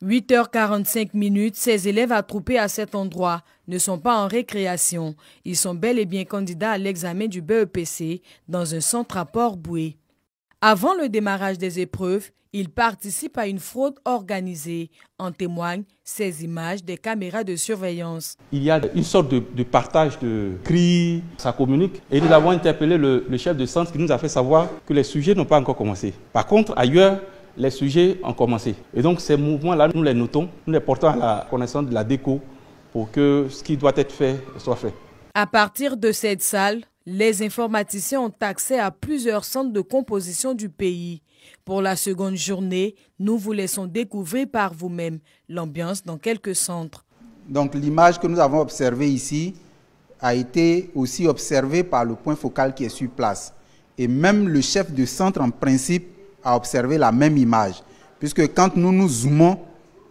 8h45, ces élèves attroupés à cet endroit ne sont pas en récréation. Ils sont bel et bien candidats à l'examen du BEPC dans un centre à Port-Bouët. Avant le démarrage des épreuves, ils participent à une fraude organisée. En témoignent ces images des caméras de surveillance. Il y a une sorte de partage de cris, ça communique. Et nous avons interpellé le chef de centre qui nous a fait savoir que les sujets n'ont pas encore commencé. Par contre, ailleurs, les sujets ont commencé. Et donc ces mouvements-là, nous les notons, nous les portons à la connaissance de la DECO pour que ce qui doit être fait soit fait. À partir de cette salle, les informaticiens ont accès à plusieurs centres de composition du pays. Pour la seconde journée, nous vous laissons découvrir par vous-même l'ambiance dans quelques centres. Donc l'image que nous avons observée ici a été aussi observée par le point focal qui est sur place. Et même le chef de centre, en principe, a observé la même image. Puisque quand nous nous zoomons,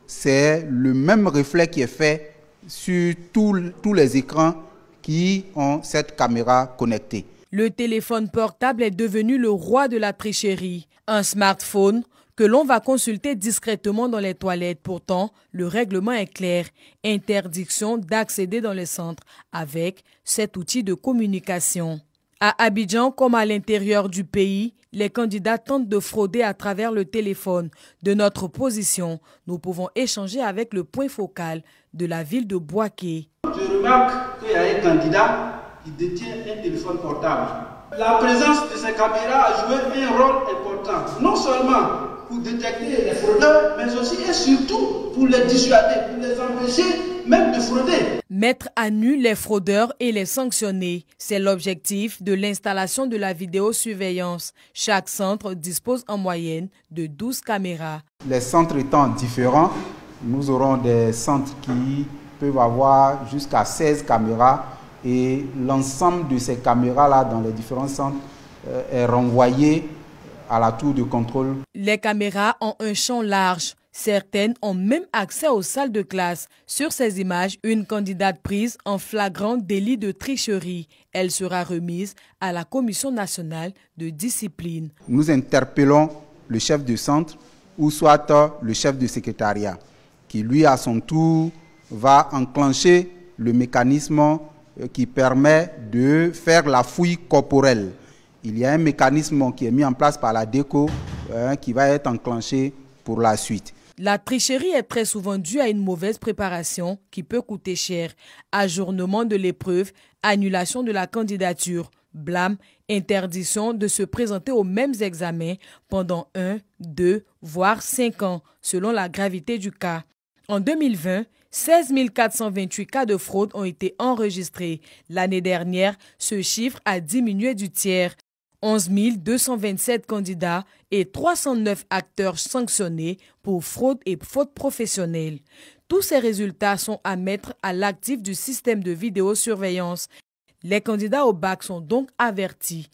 c'est le même reflet qui est fait sur tous les écrans qui ont cette caméra connectée. Le téléphone portable est devenu le roi de la tricherie. Un smartphone que l'on va consulter discrètement dans les toilettes. Pourtant, le règlement est clair. Interdiction d'accéder dans les centres avec cet outil de communication. À Abidjan, comme à l'intérieur du pays, les candidats tentent de frauder à travers le téléphone. De notre position, nous pouvons échanger avec le point focal de la ville de Bouaké. Je remarque qu'il y a un candidat qui détient un téléphone portable. La présence de ces caméras a joué un rôle important, non seulement pour détecter les fraudeurs, mais aussi et surtout pour les dissuader, pour les empêcher même de frauder. Mettre à nu les fraudeurs et les sanctionner, c'est l'objectif de l'installation de la vidéosurveillance. Chaque centre dispose en moyenne de 12 caméras. Les centres étant différents, nous aurons des centres qui peuvent avoir jusqu'à 16 caméras et l'ensemble de ces caméras-là dans les différents centres est renvoyé à la tour de contrôle. Les caméras ont un champ large. Certaines ont même accès aux salles de classe. Sur ces images, une candidate prise en flagrant délit de tricherie. Elle sera remise à la Commission nationale de discipline. Nous interpellons le chef de centre ou soit le chef de secrétariat qui, lui, à son tour, va enclencher le mécanisme qui permet de faire la fouille corporelle. Il y a un mécanisme qui est mis en place par la DECO qui va être enclenché pour la suite. La tricherie est très souvent due à une mauvaise préparation qui peut coûter cher. Ajournement de l'épreuve, annulation de la candidature, blâme, interdiction de se présenter aux mêmes examens pendant 1, 2, voire 5 ans, selon la gravité du cas. En 2020, 16 428 cas de fraude ont été enregistrés. L'année dernière, ce chiffre a diminué du tiers. 11 227 candidats et 309 acteurs sanctionnés pour fraude et faute professionnelle. Tous ces résultats sont à mettre à l'actif du système de vidéosurveillance. Les candidats au bac sont donc avertis.